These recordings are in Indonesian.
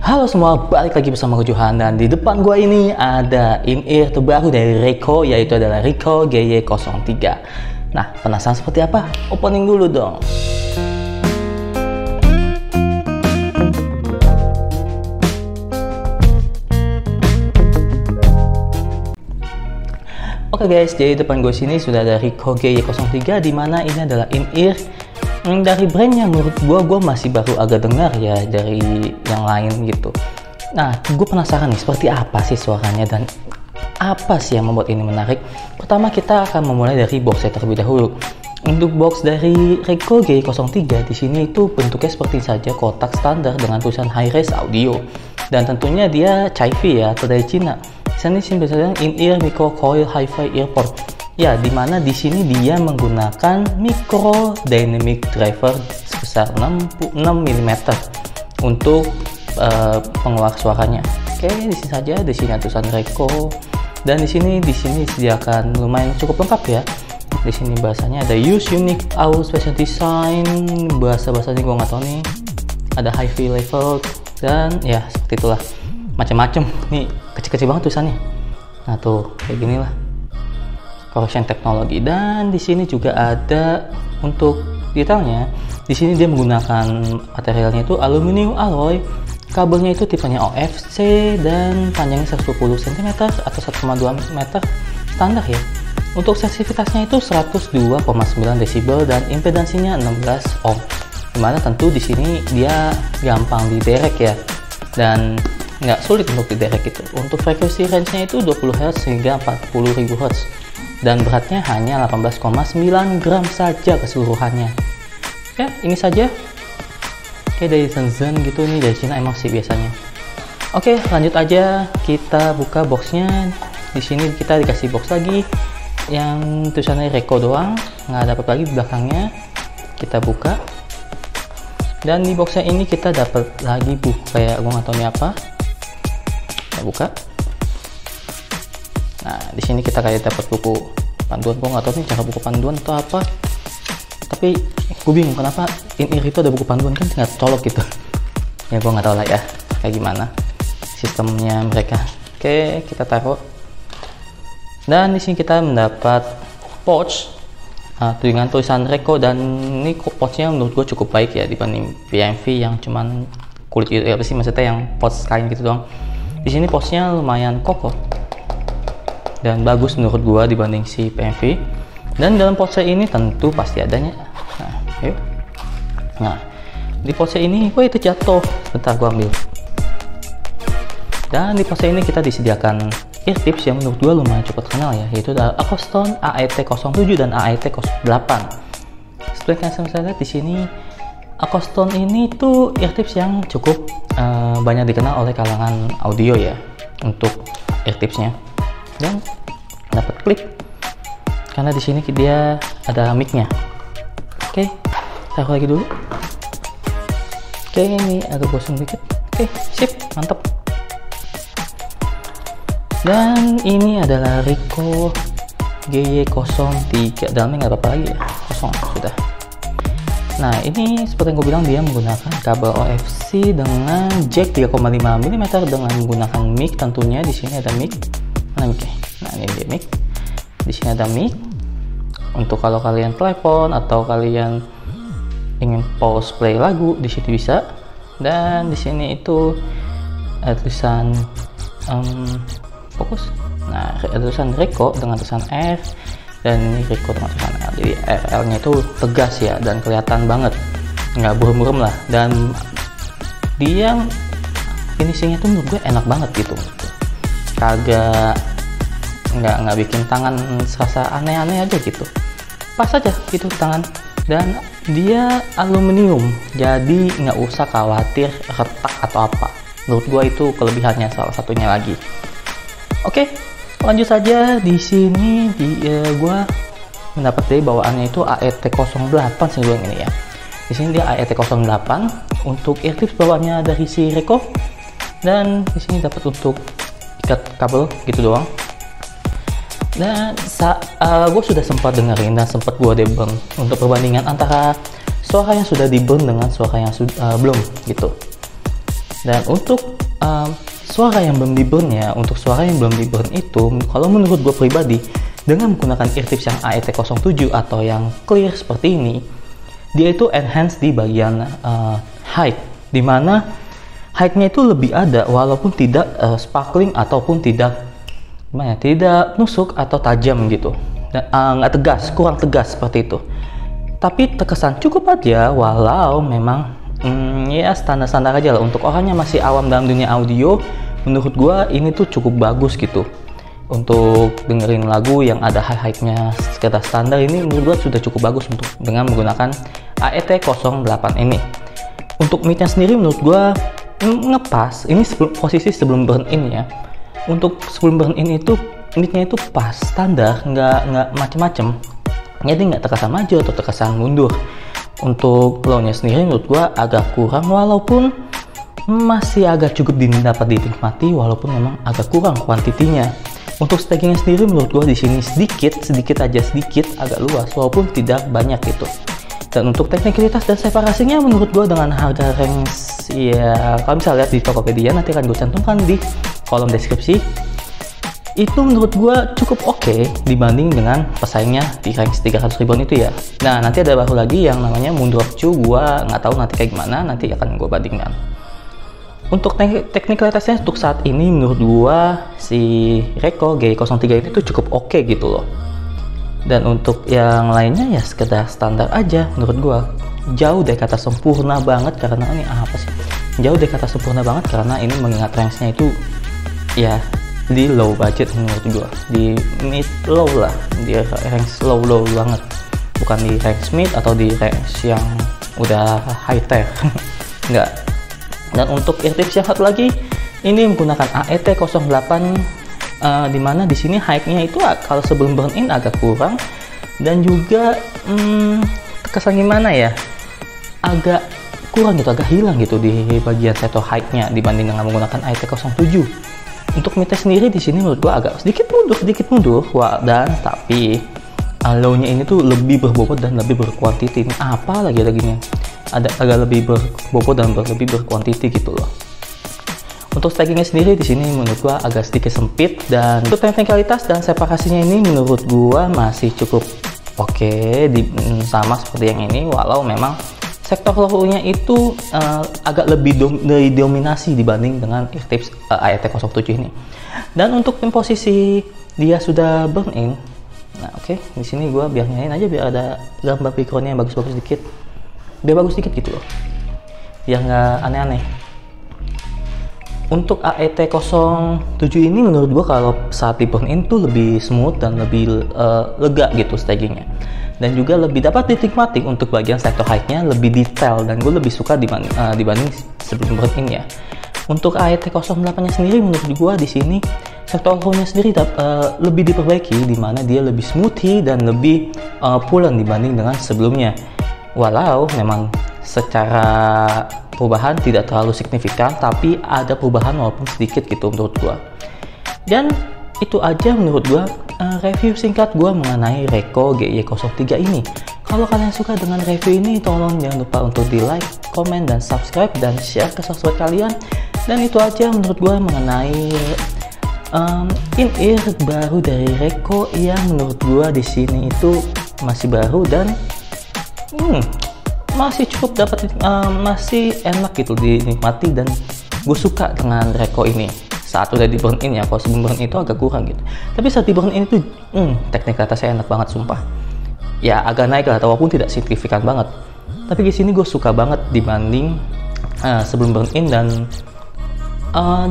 Halo semua, balik lagi bersama gue Johan, dan di depan gue ini ada in-ear terbaru dari Reco, yaitu adalah Reco GY03. Nah, penasaran seperti apa? Opening dulu dong. Oke guys, jadi depan gue sini sudah ada Reco GY03, dimana ini adalah in-ear dari brand yang menurut gue masih baru agak dengar ya dari yang lain gitu. Nah, gue penasaran nih seperti apa sih suaranya dan apa sih yang membuat ini menarik. Pertama, kita akan memulai dari boxnya terlebih dahulu. Untuk box dari Reco GY03 di sini itu bentuknya seperti saja kotak standar dengan tulisan Hi-Res Audio, dan tentunya dia Chi-Fi ya, atau dari Cina. Di sini biasanya in-ear micro coil hi-fi earpod. Ya, dimana di sini dia menggunakan micro dynamic driver sebesar 6 mm untuk pengeluar suaranya. Oke, di sini saja. Di sini tulisan Reco, dan di sini disediakan lumayan cukup lengkap ya. Di sini bahasanya ada use unique audio special design, bahasa-bahasanya gue nggak tahu nih. Ada hi-fi level dan ya seperti itulah, macam-macam. Nih kecil-kecil banget tulisannya. Nah tuh kayak gini lah. Correction teknologi, dan di sini juga ada untuk detailnya. Di sini dia menggunakan materialnya itu aluminium alloy, kabelnya itu tipenya OFC dan panjangnya 110 cm atau 1,2 meter standar ya. Untuk sensitivitasnya itu 102,9 desibel dan impedansinya 16 ohm. Dimana tentu di sini dia gampang diderek ya, dan nggak sulit untuk diderek itu. Untuk frekuensi range-nya itu 20 Hz hingga 40.000 Hz. Dan beratnya hanya 18,9 gram saja keseluruhannya. Ya, ini saja. Oke, dari Shenzhen gitu nih, dari Cina emang sih biasanya. Oke, lanjut aja, kita buka boxnya. Di sini kita dikasih box lagi yang tulisannya Reco doang, nggak ada apa lagi di belakangnya. Kita buka, dan di boxnya ini kita dapat lagi buku kayak gue nggak tahu ini apa. Kita buka. Nah, di sini kita kayak dapat buku panduan, gue nggak tahu nih cara buku panduan atau apa. Tapi gue bingung kenapa in-ear itu ada buku panduan, kan tinggal colok gitu. Ya gue nggak tahu lah ya kayak gimana sistemnya mereka. Oke, kita taruh. Dan di sini kita mendapat pouch dengan tulisan Reco, dan ini pouchnya menurut gue cukup baik ya dibanding PMV yang cuman kulit gitu, apa sih maksudnya yang pouch kain gitu doang. Di sini pouchnya lumayan kokoh dan bagus menurut gua dibanding si PMV. Dan dalam pouch ini tentu pasti adanya. Nah, yuk. Nah, di pouch ini, wah itu jatuh. Bentar gua ambil. Dan di pouch ini kita disediakan ear tips yang menurut gua lumayan cukup terkenal ya, yaitu ada Akoston AET07 dan AET08. Seperti yang saya lihat di sini, Akoston ini tuh ear tips yang cukup banyak dikenal oleh kalangan audio ya untuk ear tipsnya. Dan dapat klik karena di sini dia ada mic-nya. Oke, taruh lagi dulu. Oke, ini agak bosan dikit. Oke, sip, mantap. Dan ini adalah Reco GY03. Dalamnya nggak apa-apa lagi ya, kosong sudah. Nah, ini seperti yang gue bilang, dia menggunakan kabel OFC dengan jack 3,5 mm dengan menggunakan mic tentunya. Di sini ada mic. Nah, ini dia mic. Di sini ada mic untuk kalau kalian telepon atau kalian ingin pause play lagu, di sini bisa. Dan di sini itu ada tulisan fokus. Nah, ada tulisan Reco dengan tulisan R, dan ini Reco dengan tulisan L. Jadi RL-nya itu tegas ya dan kelihatan banget, nggak buram-buram lah. Dan dia finishingnya tuh menurut gue enak banget gitu. Kagak nggak bikin tangan serasa aneh-aneh aja gitu, pas aja gitu tangan. Dan dia aluminium, jadi nggak usah khawatir retak atau apa. Menurut gua itu kelebihannya salah satunya lagi. Oke, lanjut saja. Di sini gua mendapat dari bawaannya itu AET08 sih yang ini ya. Di sini dia AET08 untuk ear tips bawaannya dari si Reco, dan di sini dapat untuk ikat kabel gitu doang. Dan gue sudah sempat dengerin dan sempat gue debug untuk perbandingan antara suara yang sudah di burn dengan suara yang belum gitu. Dan untuk suara yang belum di burn ya, untuk suara yang belum di burn itu, kalau menurut gue pribadi, dengan menggunakan eartips yang AET07 atau yang clear seperti ini, dia itu enhance di bagian height, dimana height-nya itu lebih ada walaupun tidak sparkling ataupun tidak nusuk atau tajam gitu, nggak tegas, kurang tegas seperti itu. Tapi terkesan cukup aja, walau memang ya standar-standar aja lah. Untuk orang yang masih awam dalam dunia audio, menurut gua ini tuh cukup bagus gitu. Untuk dengerin lagu yang ada high-nya sekitar standar ini, menurut gua sudah cukup bagus untuk dengan menggunakan AET08 ini. Untuk mic-nya sendiri menurut gua ngepas. Ini posisi sebelum burn in ya. Untuk sebelum burn in itu mic-nya itu pas, standar, nggak macem-macem. Jadi nggak terkesan maju atau terkesan mundur. Untuk low-nya sendiri menurut gua agak kurang, walaupun masih agak cukup dapat dinikmati, walaupun memang agak kurang kuantitinya. Untuk stagingnya sendiri menurut gua di sini sedikit agak luas, walaupun tidak banyak gitu. Dan untuk teknikalitas dan separasinya menurut gua dengan harga range ya, kalau bisa lihat di Tokopedia, nanti akan gue cantumkan di kolom deskripsi. Itu menurut gue cukup oke dibanding dengan pesaingnya di range 300 ribuan itu ya. Nah, nanti ada baru lagi yang namanya Moondrop 2, gue nggak tahu nanti kayak gimana, nanti akan gue bandingkan. Untuk teknikalitasnya untuk saat ini menurut gue si Reko G03 ini tuh cukup oke gitu loh. Dan untuk yang lainnya ya sekedar standar aja menurut gue. Jauh dari kata sempurna banget, karena ini apa sih? Jauh dari kata sempurna banget karena ini mengingat range-nya itu ya di low budget menurut gua, di mid low lah, di range low banget, bukan di range mid atau di range yang udah high tier. Enggak. Dan untuk eartips yang satu lagi ini menggunakan AET08, dimana di sini height-nya itu kalau sebelum burn in agak kurang, dan juga kesan gimana ya, agak kurang gitu, agak hilang gitu di bagian seto height-nya dibanding dengan menggunakan AET07. Untuk mic sendiri di sini menurut gua agak sedikit mundur, dan tapi low-nya ini tuh lebih berbobot dan lebih berkuantiti. Ini apa lagi nih? Ada agak lebih berbobot dan lebih berkuantiti gitu loh. Untuk stagingnya sendiri di sini menurut gua agak sedikit sempit, dan untuk teknikalitas dan separasinya ini menurut gua masih cukup oke, sama seperti yang ini, walau memang sektor low-nya itu agak lebih didominasi dibanding dengan eartips AET07 ini. Dan untuk posisi dia sudah burn in, nah oke, di sini gue biar nyanyiin aja biar ada gambar backgroundnya yang bagus-bagus dikit, biar bagus dikit gitu loh, biar nggak aneh-aneh. Untuk AET07 ini menurut gue kalau saat di burn in tuh lebih smooth dan lebih lega gitu stagingnya. Dan juga lebih dapat dinikmati untuk bagian sektor height-nya lebih detail, dan gue lebih suka dibanding sebelum burn in ya. Untuk AET08-nya sendiri menurut gue di sini sektor low-nya sendiri lebih diperbaiki, di mana dia lebih smoothy dan lebih pulen dibanding dengan sebelumnya. Walau memang secara perubahan tidak terlalu signifikan, tapi ada perubahan walaupun sedikit gitu menurut gue. Dan itu aja menurut gue review singkat gue mengenai Reko GY03 ini. Kalau kalian suka dengan review ini, tolong jangan lupa untuk di like, komen, dan subscribe, dan share ke sosmed kalian. Dan itu aja menurut gue mengenai in-ear baru dari Reko yang menurut gue di sini itu masih baru dan masih cukup masih enak gitu dinikmati, dan gue suka dengan Reko ini. Saat udah di burn in ya, kalau sebelum burn in itu agak kurang gitu, tapi saat di burn in itu teknikalitasnya enak banget sumpah ya, agak naik lah walaupun tidak signifikan banget, tapi di sini gue suka banget dibanding sebelum burn in. Dan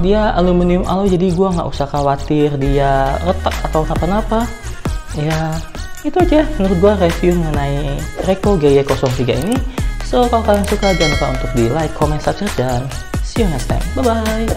dia aluminium alloy, jadi gue nggak usah khawatir dia retak atau apa-apa ya. Itu aja menurut gue review mengenai Reko GY03 ini. So kalau kalian suka jangan lupa untuk di like, comment, subscribe, dan see you next time, bye bye.